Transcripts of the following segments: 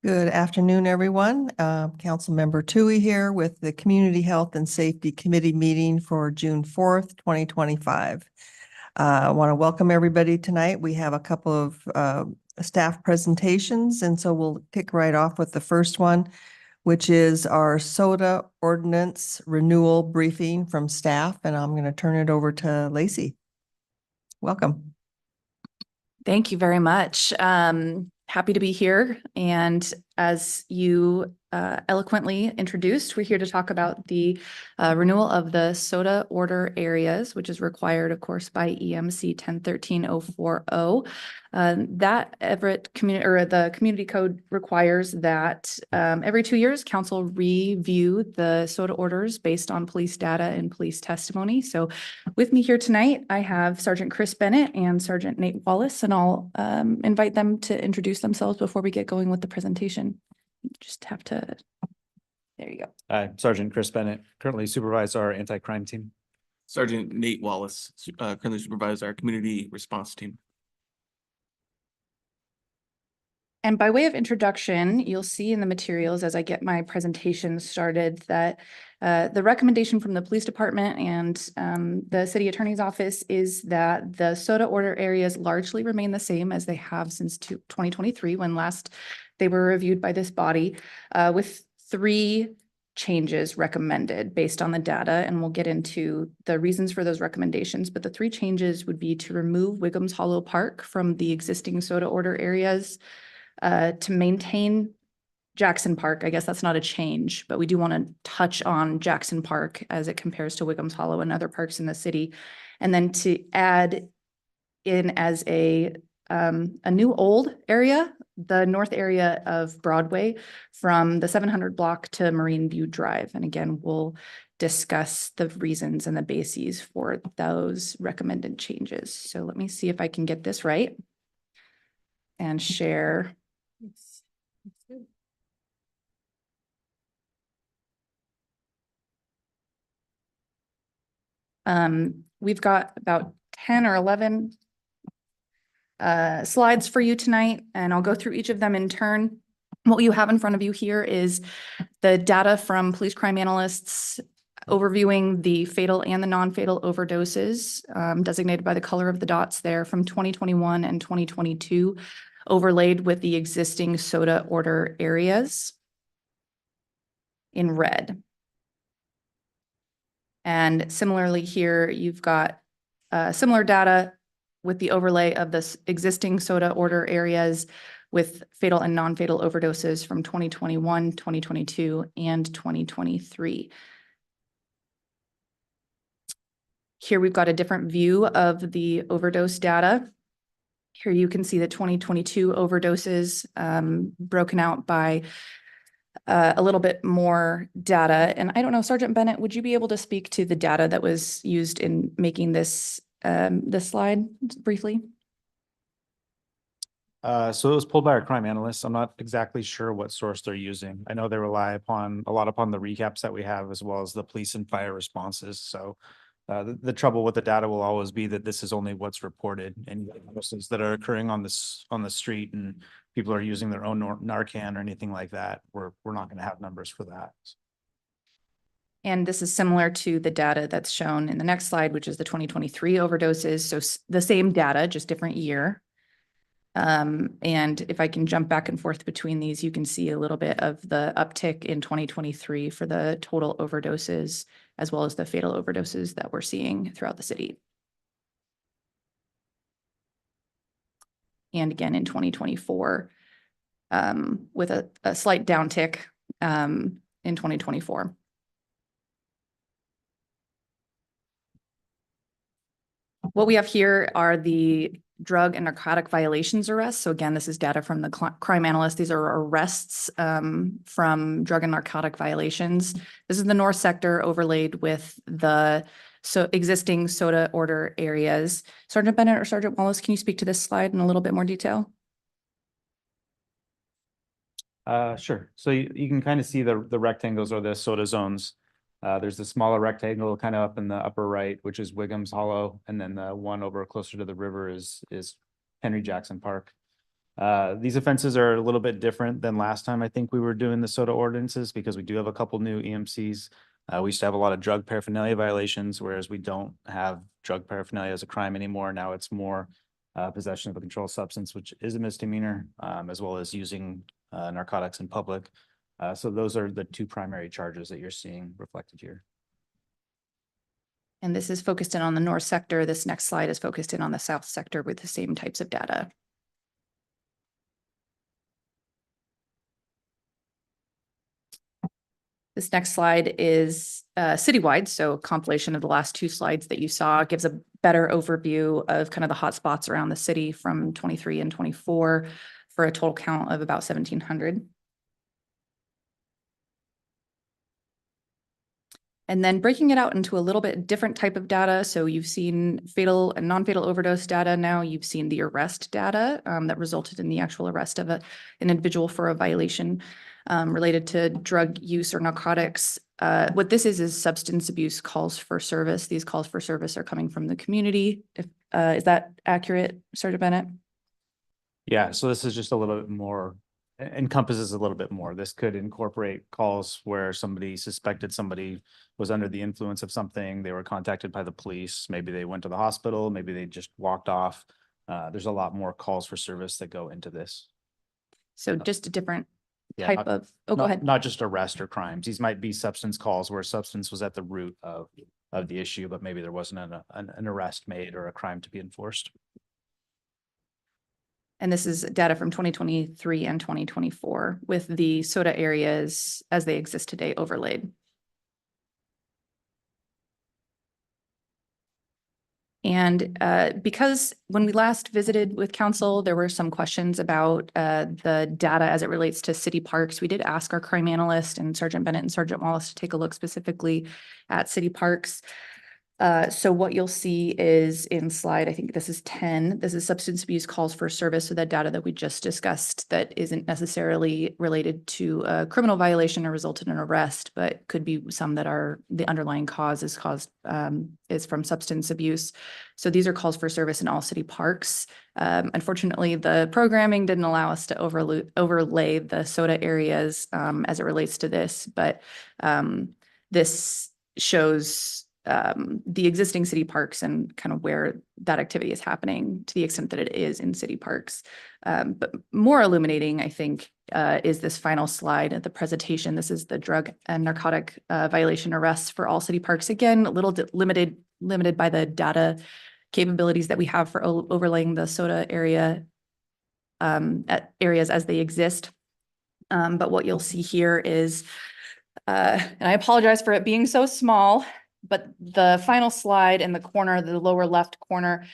Good afternoon, everyone. Councilmember Tui here with the Community Health and Safety Committee meeting for June 4th, 2025. I want to welcome everybody tonight. We have a couple of staff presentations, and so we'll kick right off with the first one, which is our soda ordinance renewal briefing from staff, and I'm going to turn it over to Lacey. Welcome. Thank you very much. Happy to be here. And as you eloquently introduced, we're here to talk about the renewal of the soda order areas, which is required, of course, by EMC 1013-040. That Everett community or the community code requires that every 2 years, council review the soda orders based on police data and police testimony. So with me here tonight, I have Sergeant Chris Bennett and Sergeant Nate Wallace, and I'll invite them to introduce themselves before we get going with the presentation. Just have to, there you go. Hi, Sergeant Chris Bennett, currently supervise our anti-crime team. Sergeant Nate Wallace, currently supervise our community response team. And by way of introduction, you'll see in the materials as I get my presentation started that the recommendation from the police department and the city attorney's office is that the soda order areas largely remain the same as they have since 2023, when last they were reviewed by this body, with 3 changes recommended based on the data. And we'll get into the reasons for those recommendations. But the 3 changes would be to remove Wiggums Hollow Park from the existing soda order areas, to maintain Jackson Park. I guess that's not a change, but we do want to touch on Jackson Park as it compares to Wiggums Hollow and other parks in the city. And then to add in as a new old area, the north area of Broadway from the 700 block to Marine View Drive. And again, we'll discuss the reasons and the bases for those recommended changes. So let me see if I can get this right and share. It's good. We've got about 10 or 11 slides for you tonight, and I'll go through each of them in turn. What you have in front of you here is the data from police crime analysts overviewing the fatal and the non-fatal overdoses, designated by the color of the dots there, from 2021 and 2022. Overlaid with the existing soda order areas in red. And similarly here, you've got similar data with the overlay of this existing soda order areas with fatal and non-fatal overdoses from 2021, 2022, and 2023. Here we've got a different view of the overdose data. Here you can see the 2022 overdoses broken out by a little bit more data. And I don't know, Sergeant Bennett, would you be able to speak to the data that was used in making this slide briefly? So it was pulled by our crime analysts. I'm not exactly sure what source they're using. I know they rely upon a lot upon the recaps that we have, as well as the police and fire responses. So the trouble with the data will always be that this is only what's reported, and that are occurring on the street, and people are using their own Narcan or anything like that. We're not going to have numbers for that. And this is similar to the data that's shown in the next slide, which is the 2023 overdoses. So the same data, just different year. And if I can jump back and forth between these, you can see a little bit of the uptick in 2023 for the total overdoses, as well as the fatal overdoses that we're seeing throughout the city. And again, in 2024, with a slight downtick in 2024. What we have here are the drug and narcotic violations arrests. So again, this is data from the crime analyst. These are arrests from drug and narcotic violations. This is the north sector overlaid with the existing soda order areas. Sergeant Bennett or Sergeant Wallace, can you speak to this slide in a little bit more detail? Sure. So you can kind of see the rectangles or the soda zones. There's the smaller rectangle kind of up in the upper right, which is Wiggums Hollow, and then the one over closer to the river is Henry Jackson Park. These offenses are a little bit different than last time. I think we were doing the soda ordinances because we do have a couple new EMCs. We used to have a lot of drug paraphernalia violations, whereas we don't have drug paraphernalia as a crime anymore. Now it's more possession of a controlled substance, which is a misdemeanor, as well as using narcotics in public. So those are the two primary charges that you're seeing reflected here. And this is focused in on the north sector. This next slide is focused in on the south sector with the same types of data. This next slide is citywide, so a compilation of the last two slides that you saw gives a better overview of kind of the hot spots around the city from 23 and 24 for a total count of about 1,700. And then breaking it out into a little bit different type of data. So you've seen fatal and non-fatal overdose data. Now you've seen the arrest data that resulted in the actual arrest of an individual for a violation related to drug use or narcotics. What this is substance abuse calls for service. These calls for service are coming from the community. Is that accurate, Sergeant Bennett? Yeah, so this is just a little bit more, encompasses a little bit more. This could incorporate calls where somebody suspected somebody was under the influence of something. They were contacted by the police. Maybe they went to the hospital. Maybe they just walked off. There's a lot more calls for service that go into this. So just a different Yeah, type of, oh, go ahead. Not just arrest or crimes. These might be substance calls where substance was at the root of the issue, but maybe there wasn't an arrest made or a crime to be enforced. And this is data from 2023 and 2024 with the soda areas as they exist today overlaid. And because when we last visited with council, there were some questions about the data as it relates to city parks. We did ask our crime analyst and Sergeant Bennett and Sergeant Wallace to take a look specifically at city parks. So what you'll see is in slide, I think this is 10, this is substance abuse calls for service. So that data that we just discussed that isn't necessarily related to a criminal violation or resulted in an arrest, but could be some that are the underlying cause is from substance abuse. So these are calls for service in all city parks. Unfortunately, the programming didn't allow us to overlay the soda areas as it relates to this, but this shows the existing city parks and kind of where that activity is happening to the extent that it is in city parks. But more illuminating, I think, is this final slide at the presentation. This is the drug and narcotic violation arrests for all city parks. Again, a little limited by the data capabilities that we have for overlaying the soda area at areas as they exist. But what you'll see here is, and I apologize for it being so small, but the final slide in the corner, the lower left corner,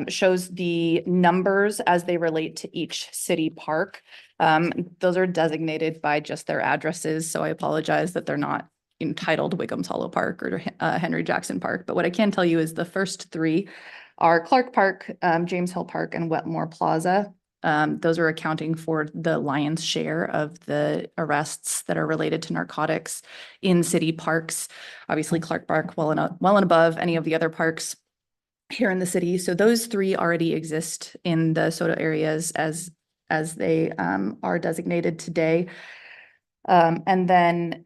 shows the numbers as they relate to each city park. Those are designated by just their addresses, so I apologize that they're not entitled Wiggums Hollow Park or Henry Jackson Park. But what I can tell you is the first three are Clark Park, James Hill Park, and Wetmore Plaza. Those are accounting for the lion's share of the arrests that are related to narcotics in city parks. Obviously, Clark Park well and above any of the other parks here in the city. So those three already exist in the soda areas as they are designated today. And then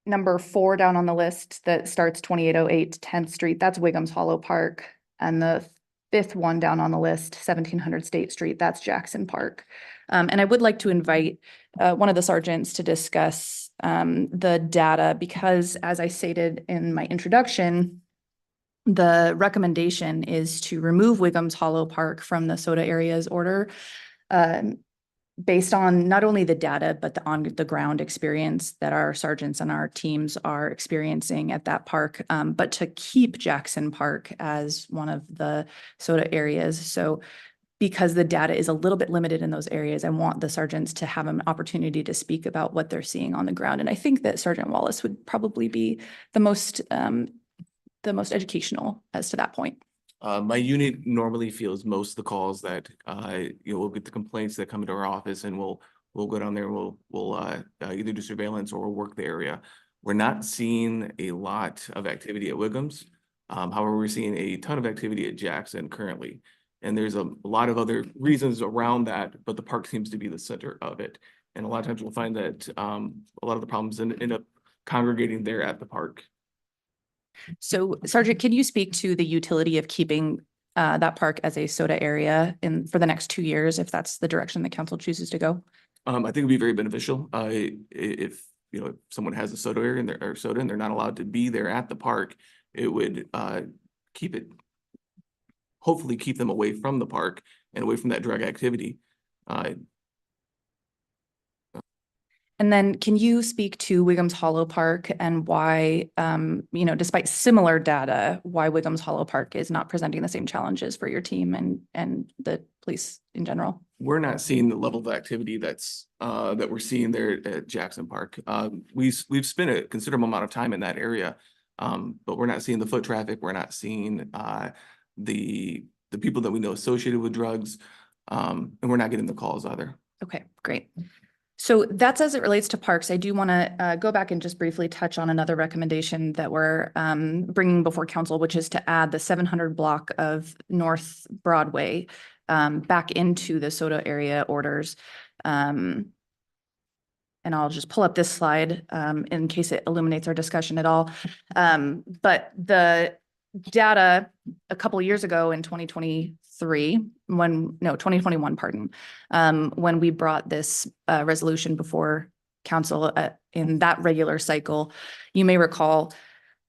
number 4 down on the list that starts 2808 10th Street, that's Wiggums Hollow Park. And the 5th one down on the list, 1700 State Street, that's Jackson Park. And I would like to invite one of the sergeants to discuss the data because, as I stated in my introduction, the recommendation is to remove Wiggums Hollow Park from the soda areas order based on not only the data, but the on-the-ground experience that our sergeants and our teams are experiencing at that park, but to keep Jackson Park as one of the soda areas. So because the data is a little bit limited in those areas, I want the sergeants to have an opportunity to speak about what they're seeing on the ground. And I think that Sergeant Wallace would probably be the most educational as to that point. My unit normally fields most of the calls that we'll get the complaints that come into our office, and we'll go down there and we'll either do surveillance or work the area. We're not seeing a lot of activity at Wiggums. However, we're seeing a ton of activity at Jackson currently. And there's a lot of other reasons around that, but the park seems to be the center of it. And a lot of times we'll find that a lot of the problems end up congregating there at the park. So Sergeant, can you speak to the utility of keeping that park as a soda area for the next 2 years, if that's the direction the council chooses to go? I think it'd be very beneficial. If if someone has a soda area and they're not allowed to be there at the park, it would hopefully keep them away from the park and away from that drug activity. And then can you speak to Wiggums Hollow Park and why, despite similar data, why Wiggums Hollow Park is not presenting the same challenges for your team and the police in general? We're not seeing the level of activity that we're seeing there at Jackson Park. We've spent a considerable amount of time in that area, but we're not seeing the foot traffic. We're not seeing the people that we know associated with drugs, and we're not getting the calls either. Okay, great. So that's as it relates to parks. I do want to go back and just briefly touch on another recommendation that we're bringing before council, which is to add the 700 block of North Broadway back into the soda area orders. And I'll just pull up this slide in case it illuminates our discussion at all. But the data a couple of years ago in 2021, pardon, when we brought this resolution before council in that regular cycle, you may recall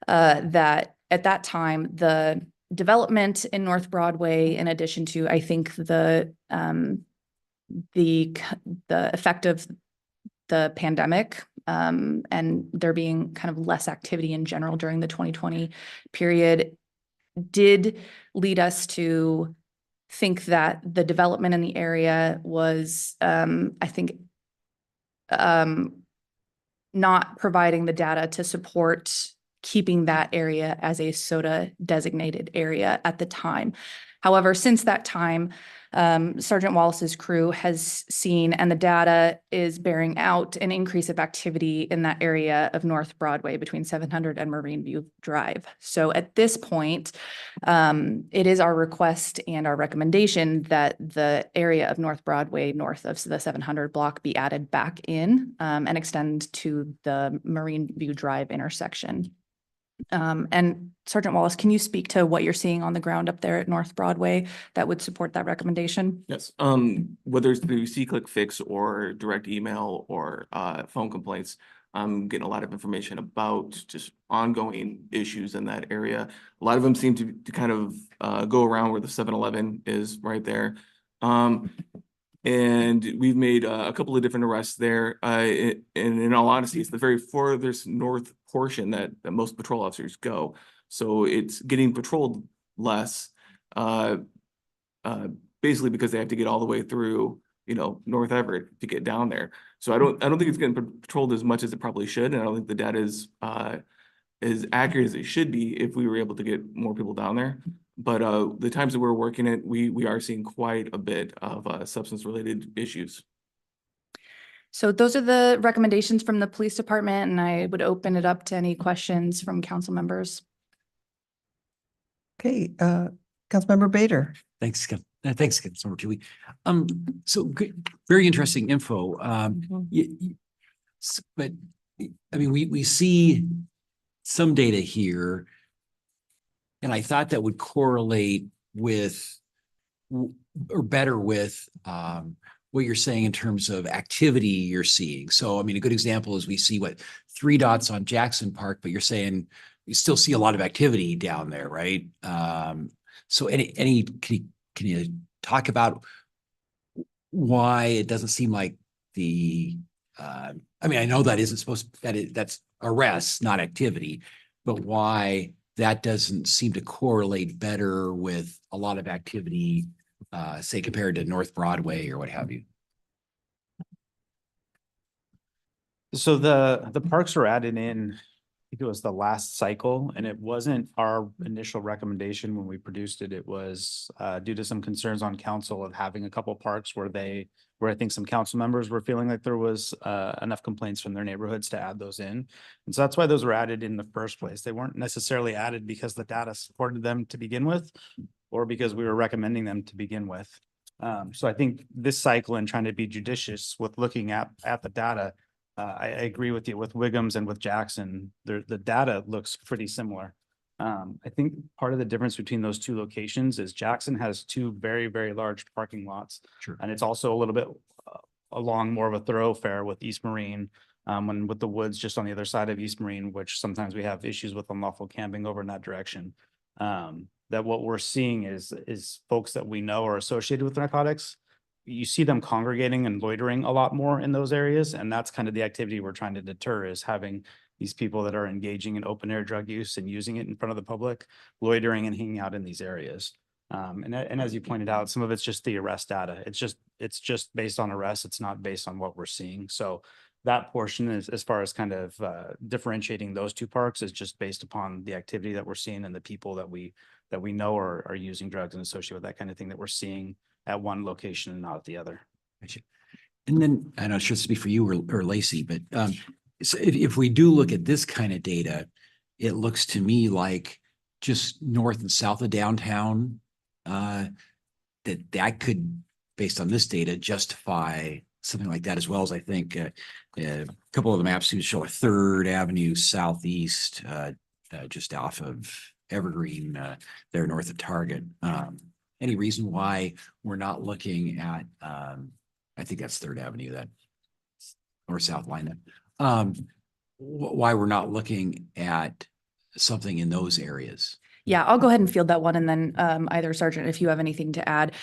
that at that time, the development in North Broadway, in addition to, I think, the effect of the pandemic and there being kind of less activity in general during the 2020 period, did lead us to think that the development in the area was, I think, not providing the data to support keeping that area as a soda designated area at the time. However, since that time, Sergeant Wallace's crew has seen, and the data is bearing out, an increase of activity in that area of North Broadway between 700 and Marine View Drive. So at this point, it is our request and our recommendation that the area of North Broadway north of the 700 block be added back in and extend to the Marine View Drive intersection. And Sergeant Wallace, can you speak to what you're seeing on the ground up there at North Broadway that would support that recommendation? Yes. Whether it's through C-Click Fix or direct email or phone complaints, I'm getting a lot of information about just ongoing issues in that area. A lot of them seem to kind of go around where the 7-Eleven is right there. And we've made a couple of different arrests there. And in all honesty, it's the very furthest north portion that most patrol officers go. So it's getting patrolled less, basically because they have to get all the way through, North Everett to get down there. So I don't think it's getting patrolled as much as it probably should. And I don't think the data is as accurate as it should be if we were able to get more people down there. But the times that we're working it, we are seeing quite a bit of substance-related issues. So those are the recommendations from the police department, and I would open it up to any questions from council members. Okay, Councilmember Bader. Thanks, Councilmember Tui. So good, very interesting info. But I mean, we see some data here, and I thought that would correlate with or better with what you're saying in terms of activity you're seeing. So, I mean, a good example is we see 3 dots on Jackson Park, but you're saying you still see a lot of activity down there, right? So can you talk about why it doesn't seem like I mean, I know that isn't supposed that's arrests, not activity, but why that doesn't seem to correlate better with a lot of activity, say compared to North Broadway or what have you? So the parks were added in, I think it was the last cycle, and it wasn't our initial recommendation when we produced it. It was due to some concerns on council of having a couple parks where I think some council members were feeling like there was enough complaints from their neighborhoods to add those in. And so that's why those were added in the first place. They weren't necessarily added because the data supported them to begin with. or because we were recommending them to begin with. So I think this cycle and trying to be judicious with looking at the data, I agree with you with Wiggums and with Jackson. The data looks pretty similar. I think part of the difference between those two locations is Jackson has two very, very large parking lots. Sure. And it's also a little bit along more of a thoroughfare with East Marine, and with the woods just on the other side of East Marine, which sometimes we have issues with unlawful camping over in that direction. That what we're seeing is folks that we know are associated with narcotics. You see them congregating and loitering a lot more in those areas. And that's kind of the activity we're trying to deter, is having these people that are engaging in open air drug use and using it in front of the public, loitering and hanging out in these areas. And as you pointed out, some of it's just the arrest data. It's just based on arrests. It's not based on what we're seeing. So that portion is, as far as kind of differentiating those two parks, is just based upon the activity that we're seeing and the people that we know are using drugs and associated with that kind of thing that we're seeing at one location and not at the other. Gotcha. And then, I'm not sure this would be for you or Lacey, but so if we do look at this kind of data, it looks to me like just north and south of downtown, that could, based on this data, justify something like that, as well as I think a couple of the maps seem to show a 3rd Avenue Southeast, just off of Evergreen, there north of Target. Any reason why we're not looking at, I think that's 3rd Avenue, that north south line, why we're not looking at something in those areas? Yeah, I'll go ahead and field that one, and then either Sergeant, if you have anything to add.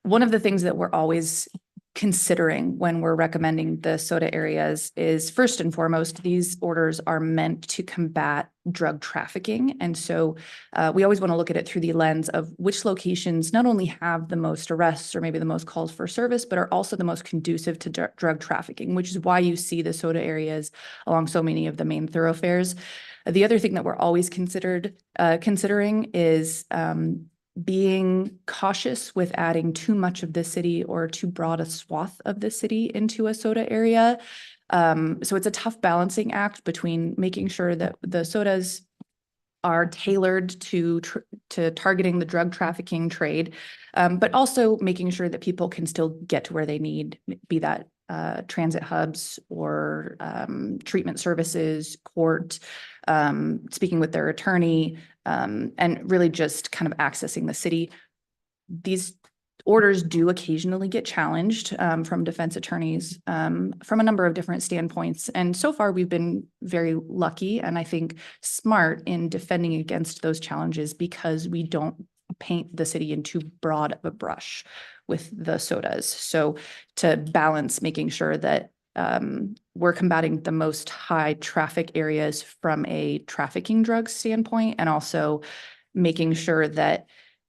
One of the things that we're always considering when we're recommending the SOTA areas is, first and foremost, these orders are meant to combat drug trafficking. And so we always want to look at it through the lens of which locations not only have the most arrests or maybe the most calls for service, but are also the most conducive to drug trafficking, which is why you see the SOTA areas along so many of the main thoroughfares. The other thing that we're always considering is being cautious with adding too much of the city or too broad a swath of the city into a SOTA area. So it's a tough balancing act between making sure that the SOTAs are tailored to targeting the drug trafficking trade, but also making sure that people can still get to where they need, be that transit hubs or treatment services, court, speaking with their attorney, and really just kind of accessing the city. These orders do occasionally get challenged from defense attorneys from a number of different standpoints. And so far, we've been very lucky and I think smart in defending against those challenges, because we don't paint the city in too broad of a brush with the SOTAs. So to balance making sure that we're combating the most high traffic areas from a trafficking drug standpoint, and also making sure that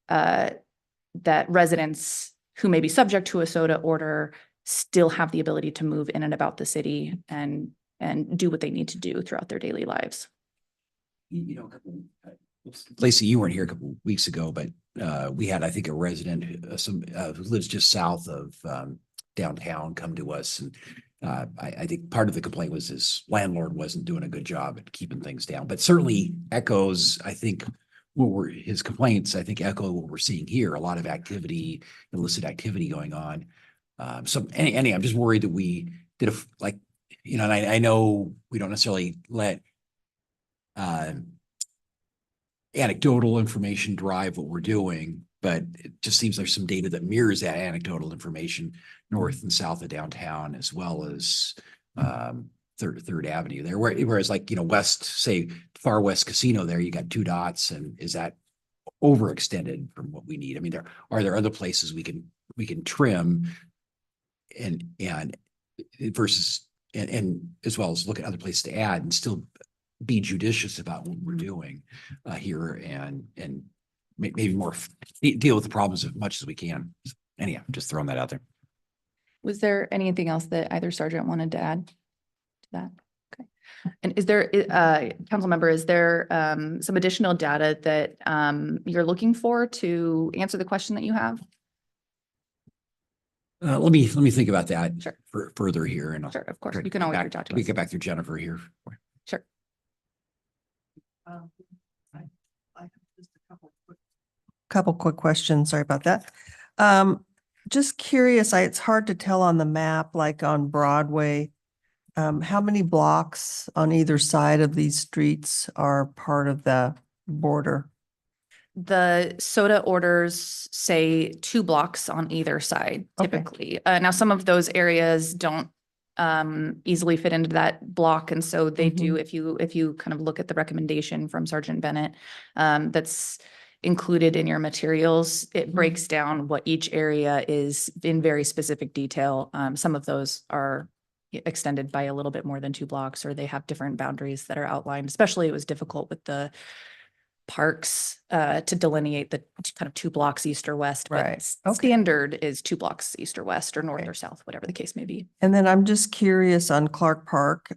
that residents who may be subject to a SOTA order still have the ability to move in and about the city and do what they need to do throughout their daily lives. You know, Lacey, you weren't here a couple of weeks ago, but we had, I think, a resident who lives just south of downtown come to us, and I think part of the complaint was his landlord wasn't doing a good job at keeping things down. But certainly echoes, I think, his complaints, I think, echo what we're seeing here. A lot of activity, illicit activity going on. So any, I'm just worried that we did and I know we don't necessarily let anecdotal information drive what we're doing, but it just seems there's some data that mirrors that anecdotal information north and south of downtown, as well as Third Avenue there. Whereas west, say far west casino there, you got 2 dots, and is that overextended from what we need? I mean, are there other places we can trim and versus and as well as look at other places to add and still be judicious about what we're doing here and maybe more deal with the problems as much as we can. Anyhow, just throwing that out there. Was there anything else that either sergeant wanted to add to that? Okay. And is there, council member, is there some additional data that you're looking for to answer the question that you have? Let me think about that. Sure. For further here, and Sure, of course. You can always reach out to us. We get back through Jennifer here. Sure. I have just a couple quick couple quick questions. Sorry about that. Just curious, it's hard to tell on the map, like on Broadway, how many blocks on either side of these streets are part of the border? The soda orders say 2 blocks on either side Okay. typically. Now, some of those areas don't easily fit into that block. And so they do, if you kind of look at the recommendation from Sergeant Bennett, that's included in your materials, it breaks down what each area is in very specific detail. Some of those are extended by a little bit more than 2 blocks, or they have different boundaries that are outlined. Especially it was difficult with the parks to delineate the kind of 2 blocks east or west. But Right. Okay. standard is 2 blocks east or west or north Okay. or south, whatever the case may be. And then I'm just curious on Clark Park,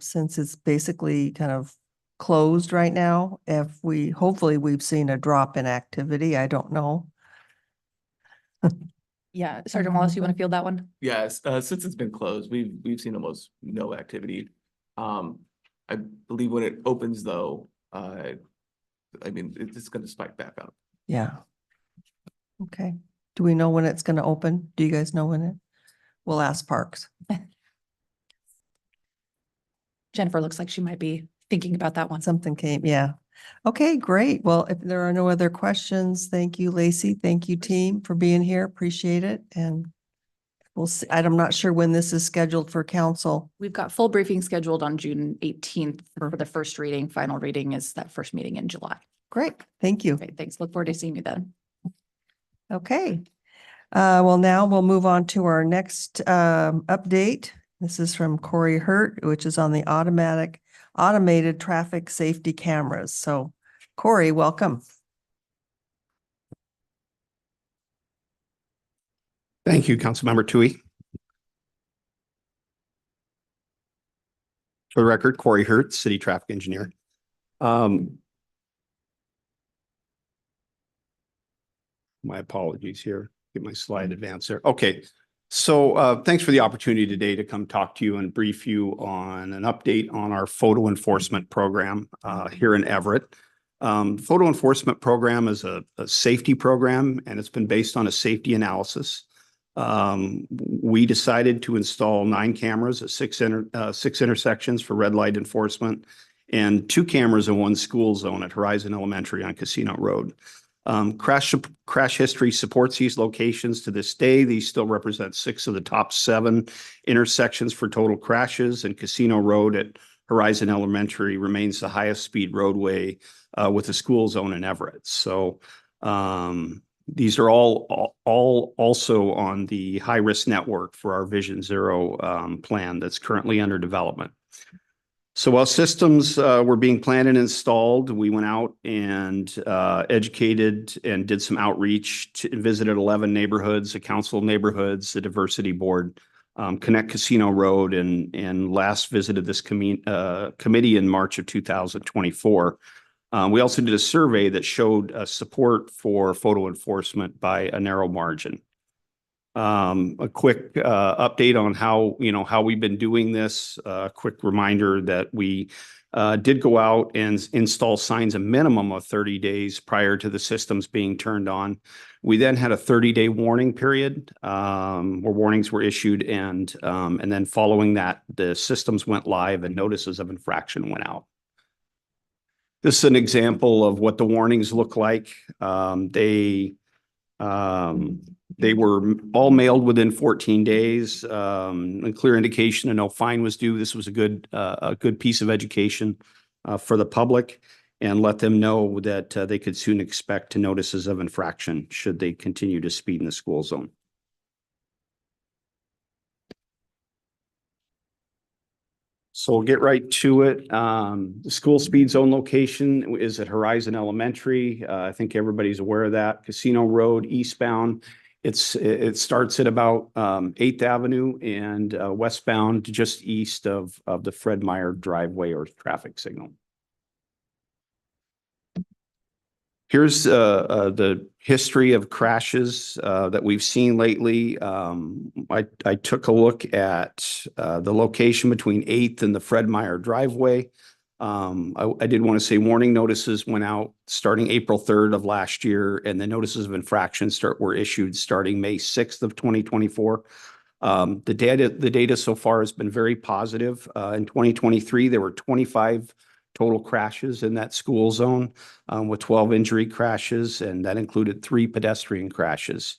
since it's basically kind of closed right now, hopefully we've seen a drop in activity. I don't know. Yeah, Sergeant Wallace, you want to field that one? Yes, since it's been closed, we've seen almost no activity. I believe when it opens though, I mean, it's gonna spike back up. Yeah. Okay. Do we know when it's going to open? Do you guys know when we'll ask Parks? Jennifer looks like she might be thinking about that one. Something came, yeah. Okay, great. Well, if there are no other questions, thank you, Lacey. Thank you, team, for being here. Appreciate it. And we'll see. I'm not sure when this is scheduled for council. We've got full briefing scheduled on June 18th for the first reading. Final reading is that first meeting in July. Great, thank you. Great, thanks. Look forward to seeing you then. Okay. Well, now we'll move on to our next update. This is from Corey Hurt, which is on the automated traffic safety cameras. So Corey, welcome. Thank you, Councilmember Tui. For the record, Corey Hurt, City Traffic Engineer. My apologies here. Get my slide advancer. Okay. So thanks for the opportunity today to come talk to you and brief you on an update on our photo enforcement program here in Everett. Photo enforcement program is a safety program, and it's been based on a safety analysis. We decided to install 9 cameras at 6 intersections for red light enforcement and 2 cameras in 1 school zone at Horizon Elementary on Casino Road. Crash history supports these locations to this day. These still represent 6 of the top 7 intersections for total crashes, and Casino Road at Horizon Elementary remains the highest speed roadway with a school zone in Everett. So these are all also on the high risk network for our Vision Zero plan that's currently under development. So while systems were being planned and installed, we went out and educated and did some outreach and visited 11 neighborhoods, a council of neighborhoods, the diversity board, Connect Casino Road, and last visited this committee in March of 2024. We also did a survey that showed support for photo enforcement by a narrow margin. A quick update on how we've been doing this. A quick reminder that we did go out and install signs a minimum of 30 days prior to the systems being turned on. We then had a 30-day warning period where warnings were issued, and then following that, the systems went live and notices of infraction went out. This is an example of what the warnings look like. They were all mailed within 14 days. A clear indication and no fine was due. This was a good piece of education for the public, and let them know that they could soon expect notices of infraction should they continue to speed in the school zone. So we'll get right to it. The school speed zone location is at Horizon Elementary. I think everybody's aware of that. Casino Road eastbound. It starts at about 8th Avenue and westbound just east of the Fred Meyer driveway or traffic signal. Here's the history of crashes that we've seen lately. I took a look at the location between 8th and the Fred Meyer driveway. I did want to say warning notices went out starting April 3rd of last year, and the notices of infraction were issued starting May 6th of 2024. The data so far has been very positive. In 2023, there were 25 total crashes in that school zone, with 12 injury crashes, and that included 3 pedestrian crashes.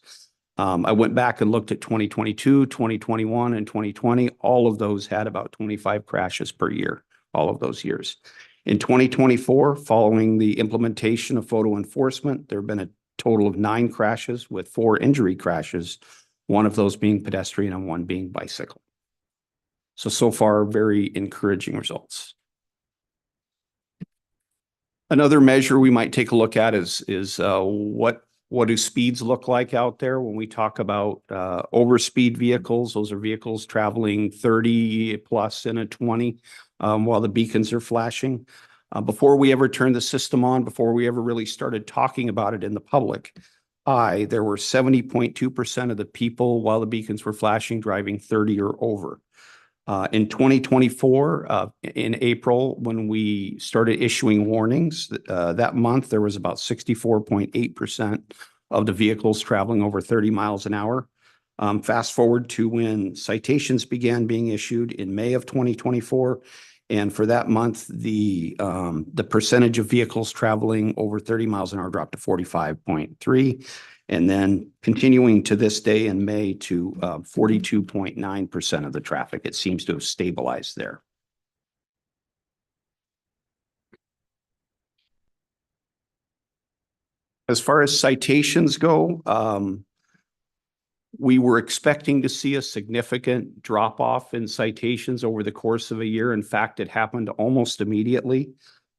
I went back and looked at 2022, 2021, and 2020. All of those had about 25 crashes per year, all of those years. In 2024, following the implementation of photo enforcement, there have been a total of 9 crashes with 4 injury crashes, one of those being pedestrian and 1 being bicycle. So far, very encouraging results. Another measure we might take a look at is what do speeds look like out there when we talk about overspeed vehicles? Those are vehicles traveling 30 plus in a 20 while the beacons are flashing. Before we ever turned the system on, before we ever really started talking about it in the public eye, there were 70.2% of the people while the beacons were flashing driving 30 or over. In 2024, in April, when we started issuing warnings, that month there was about 64.8% of the vehicles traveling over 30 miles an hour. Fast forward to when citations began being issued in May of 2024. And for that month, the percentage of vehicles traveling over 30 miles an hour dropped to 45.3%. And then continuing to this day in May to 42.9% of the traffic. It seems to have stabilized there. As far as citations go, we were expecting to see a significant drop off in citations over the course of a year. In fact, it happened almost immediately.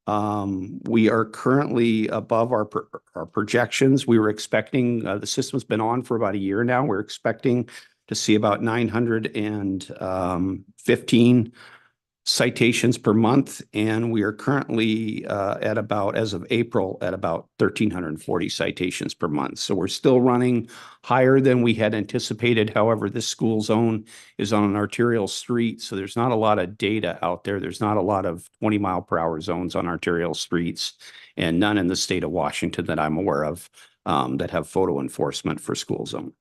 We are currently above our projections. We were expecting, the system's been on for about a year now. We're expecting to see about 915 citations per month, and we are currently at about, as of April, at about 1,340 citations per month. So we're still running higher than we had anticipated. However, this school zone is on an arterial street, so there's not a lot of data out there. There's not a lot of 20-mile-per-hour zones on arterial streets, and none in the state of Washington that I'm aware of that have photo enforcement for school zone.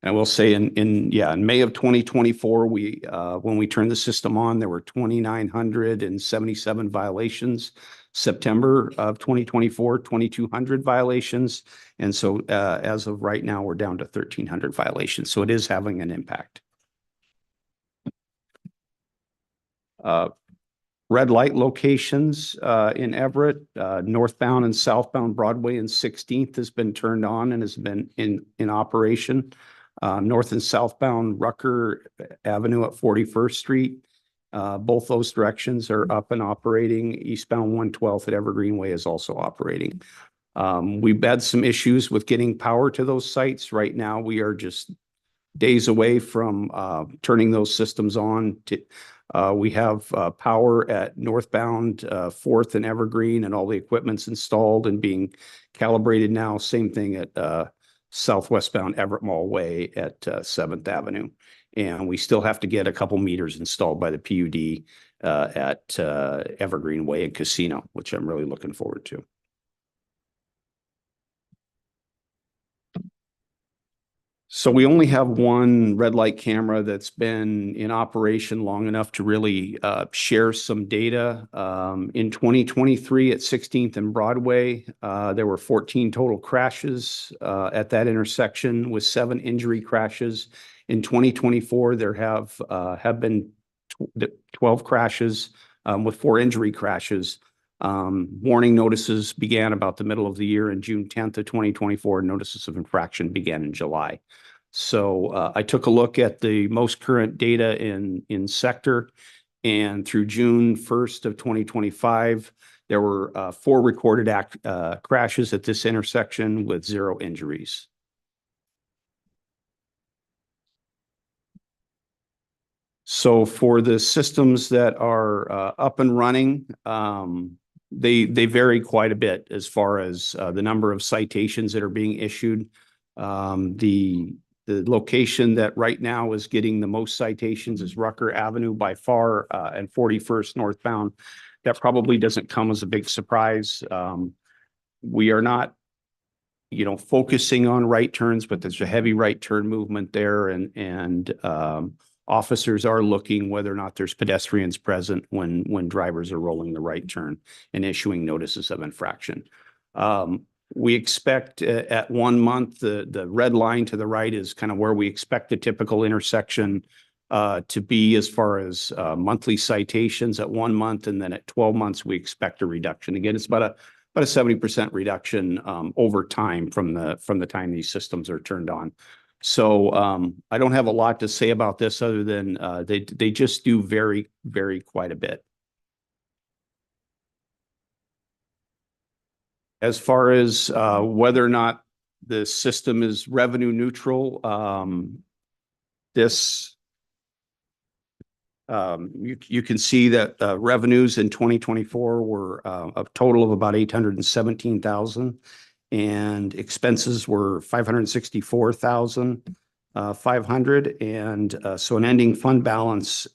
I will say in May of 2024, when we turned the system on, there were 2,977 violations. September of 2024, 2,200 violations. And so as of right now, we're down to 1,300 violations. So it is having an impact. Red light locations in Everett, northbound and southbound Broadway and 16th has been turned on and has been in operation. North and southbound Rucker Avenue at 41st Street. Both those directions are up and operating. Eastbound 112th at Evergreen Way is also operating. We've had some issues with getting power to those sites. Right now, we are just days away from turning those systems on. We have power at northbound 4th and Evergreen, and all the equipment's installed and being calibrated now. Same thing at southwestbound Everett Mall Way at 7th Avenue. And we still have to get a couple meters installed by the PUD at Evergreen Way and Casino, which I'm really looking forward to. So we only have one red light camera that's been in operation long enough to really share some data. In 2023 at 16th and Broadway, there were 14 total crashes at that intersection with 7 injury crashes. In 2024, there have been 12 crashes with 4 injury crashes. Warning notices began about the middle of the year in June 10th of 2024. Notices of infraction began in July. So I took a look at the most current data in sector, and through June 1st of 2025, there were 4 recorded crashes at this intersection with 0 injuries. So for the systems that are up and running, they vary quite a bit as far as the number of citations that are being issued. The the location that right now is getting the most citations is Rucker Avenue by far, and 41st northbound. That probably doesn't come as a big surprise. We are not, focusing on right turns, but there's a heavy right turn movement there, and officers are looking whether or not there's pedestrians present when drivers are rolling the right turn and issuing notices of infraction. We expect at 1 month, the red line to the right is kind of where we expect a typical intersection to be as far as monthly citations at 1 month, and then at 12 months we expect a reduction. Again, it's about a 70% reduction over time from the time these systems are turned on. So I don't have a lot to say about this other than they just do vary quite a bit. As far as whether or not the system is revenue neutral, you can see that revenues in 2024 were a total of about 817,000, and expenses were 564,500, and so an ending fund balance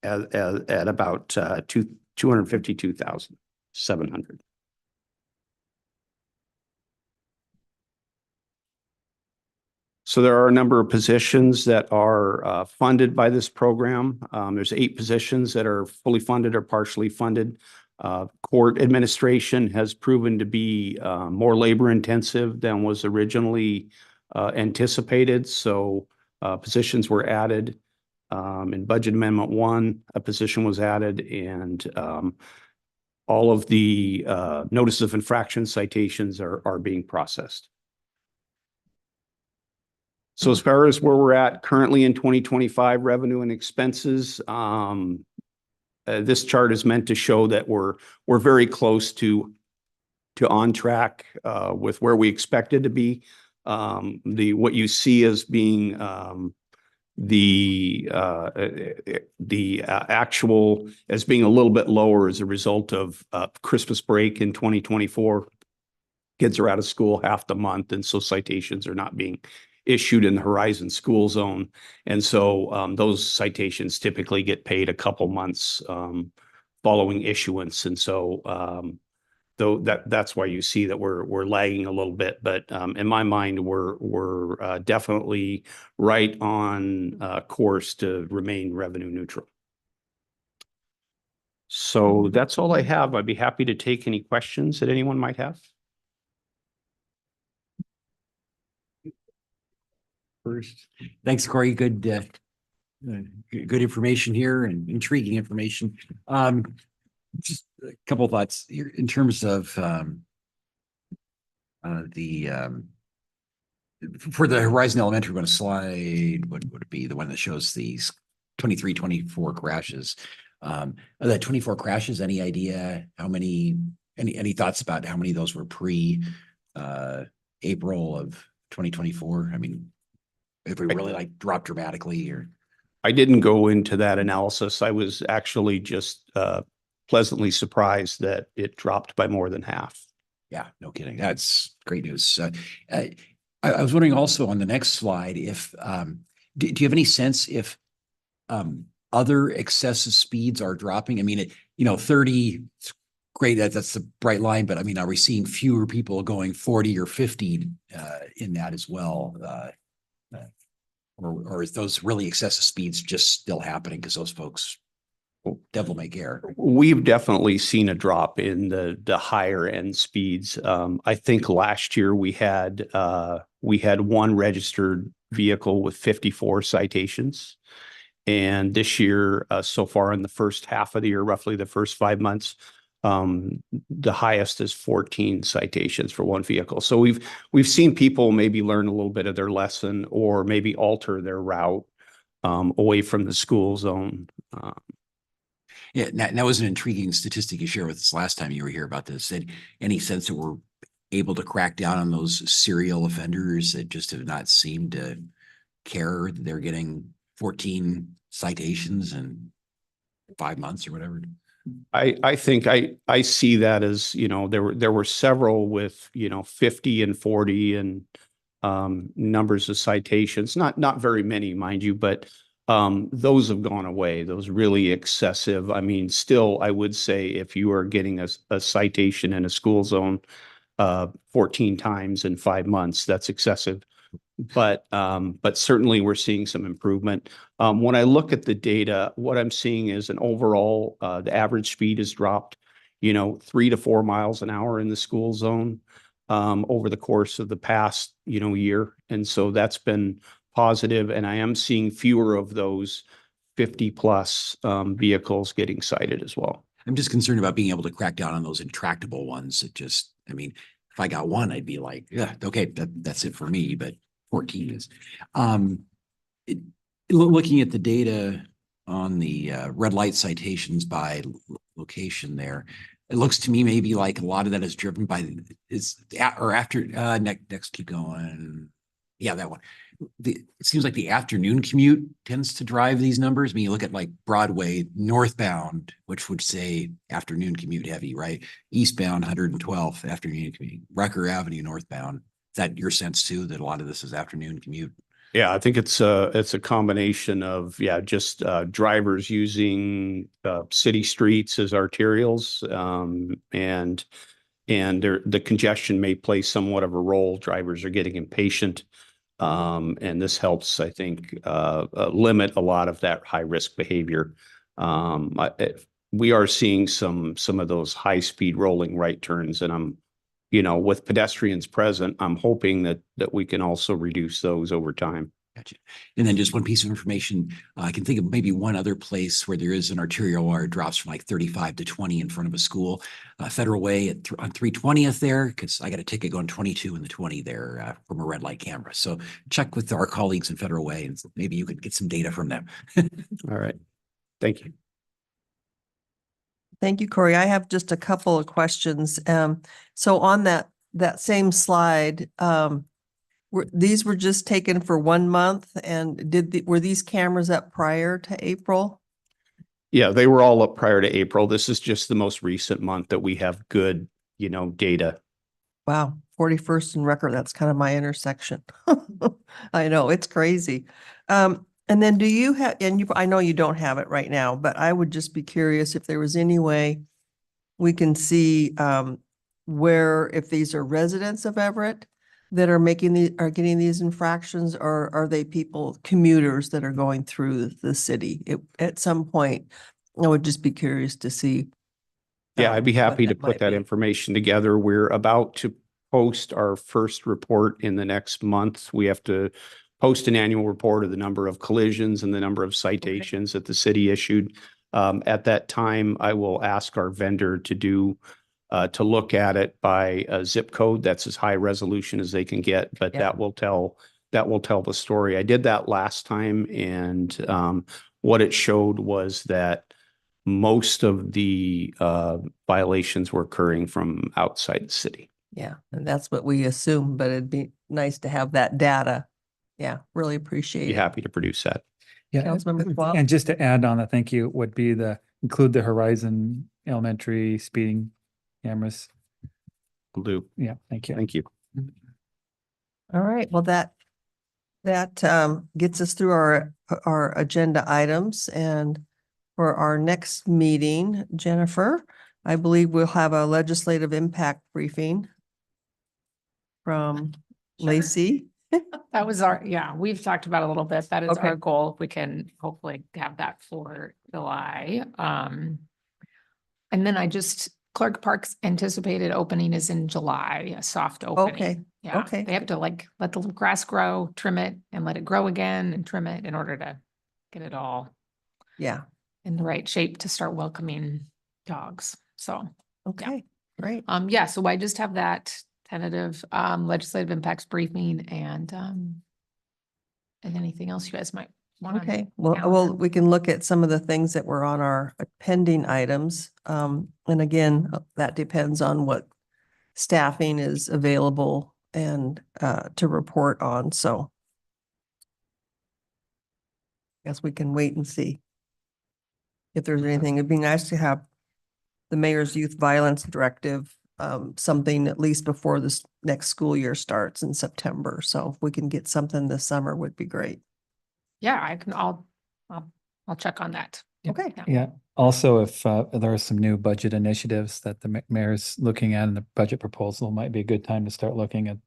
at about 252,700. So there are a number of positions that are funded by this program. There's 8 positions that are fully funded or partially funded. Court administration has proven to be more labor intensive than was originally anticipated. So positions were added. In Budget Amendment 1, a position was added, and all of the notices of infraction citations are being processed. So as far as where we're at currently in 2025 revenue and expenses, this chart is meant to show that we're very close to on track with where we expected to be. What you see as being the actual as being a little bit lower as a result of Christmas break in 2024. Kids are out of school half the month, and so citations are not being issued in the Horizon school zone. And so those citations typically get paid a couple months following issuance. And so though that's why you see that we're lagging a little bit, but in my mind, we're definitely right on course to remain revenue neutral. So that's all I have. I'd be happy to take any questions that anyone might have. First, thanks, Corey. Good information here and intriguing information. Just a couple of thoughts here in terms of for the Horizon Elementary, we're going to slide. What would it be? The one that shows these 23, 24 crashes. That 24 crashes. Any idea how many? Any thoughts about how many of those were pre April of 2024? I mean, if we really like drop dramatically, or I didn't go into that analysis. I was actually just pleasantly surprised that it dropped by more than half. yeah, no kidding. That's great news. I was wondering also on the next slide if do you have any sense if other excessive speeds are dropping? I mean, 30. Great, that's a bright line, but I mean, are we seeing fewer people going 40 or 50 in that as well? Or is those really excessive speeds just still happening because those folks devil may care? We've definitely seen a drop in the higher end speeds. I think last year we had one registered vehicle with 54 citations. And this year, so far in the first half of the year, roughly the first 5 months, the highest is 14 citations for one vehicle. So we've seen people maybe learn a little bit of their lesson or maybe alter their route away from the school zone. Yeah, that was an intriguing statistic you shared with us last time you were here about this. Any sense that we're able to crack down on those serial offenders that just have not seemed to care that they're getting 14 citations in 5 months or whatever? I think I see that as, there were several with, 50 and 40 and numbers of citations, not very many, mind you, but those have gone away, those really excessive. I mean, still, I would say if you are getting a citation in a school zone 14 times in 5 months, that's excessive. But certainly we're seeing some improvement. When I look at the data, what I'm seeing is an overall, the average speed has dropped, 3 to 4 miles an hour in the school zone over the course of the past, year. And so that's been positive. And I am seeing fewer of those 50 plus vehicles getting cited as well. I'm just concerned about being able to crack down on those intractable ones. I mean, if I got one, I'd be like, yeah, okay, that's it for me, but 14 is. Looking at the data on the red light citations by location there, it looks to me maybe like a lot of that is driven by next, keep going. Yeah, that one. It seems like the afternoon commute tends to drive these numbers. I mean, you look at like Broadway northbound, which would say afternoon commute heavy, right? Eastbound 112 afternoon commute. Rucker Avenue northbound. Is that your sense too, that a lot of this is afternoon commute? Yeah, I think it's a combination of, just drivers using city streets as arterials, and the congestion may play somewhat of a role. Drivers are getting impatient. And this helps, I think, limit a lot of that high risk behavior. We are seeing some of those high speed rolling right turns, and with pedestrians present, I'm hoping that we can also reduce those over time. Gotcha. And then just one piece of information, I can think of maybe one other place where there is an arterial wire drops from like 35 to 20 in front of a school. Federal Way on 320th there, because I got a ticket going 22 and the 20 there from a red light camera. So check with our colleagues in Federal Way and maybe you could get some data from them. All right. Thank you. Thank you, Corey. I have just a couple of questions. So on that same slide, these were just taken for 1 month, and were these cameras up prior to April? Yeah, they were all up prior to April. This is just the most recent month that we have good, data. Wow, 41st and Record, that's kind of my intersection. I know, it's crazy. And then do you have, I know you don't have it right now, but I would just be curious if there was any way we can see if these are residents of Everett that are getting these infractions, or are they commuters that are going through the city? At some point, I would just be curious to see. Yeah, I'd be what happy to that put might that be. information together. We're about to post our first report in the next month. We have to post an annual report of the number of collisions and the number of citations that the city issued. At that time, I will ask our vendor to look at it by a zip code. That's as high resolution as they can get, but Yeah. that will tell the story. I did that last time, and what it showed was that most of the violations were occurring from outside the city. Yeah, and that's what we assume, but it'd be nice to have that data. Yeah, really appreciate Be it. happy to produce that. Yeah, Councilmember Schwab? and just to add on, thank you, would be include the Horizon Elementary speeding cameras. Will do. Yeah, thank you. Thank you. All right, well, that gets us through our agenda items, and for our next meeting, Jennifer, I believe we'll have a legislative impact briefing from Sure. Lacey. That was we've talked about it a little bit. That is Okay. our goal. If we can hopefully have that for July. And then Clark Park's anticipated opening is in July, a soft opening. Okay, Yeah, okay. they have to let the grass grow, trim it and let it grow again and trim it in order to get it all Yeah, in the right shape to start welcoming dogs. So, okay, great. so I just have that tentative legislative impacts briefing and anything else you guys might want. Okay, well, we can look at some of the things that were on our pending items. And again, that depends on what staffing is available and to report on, so. Guess we can wait and see if there's anything. It'd be nice to have the mayor's youth violence directive something at least before this next school year starts in September. So if we can get something this summer would be great. Yeah, I'll check on that. Okay. Yeah. Yeah, also if there are some new budget initiatives that the mayor's looking at in the budget proposal, might be a good time to start looking at.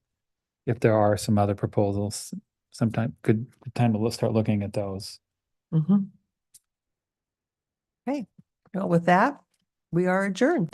If there are some other proposals, sometime good time to start looking at those. Okay, well, with that, we are adjourned.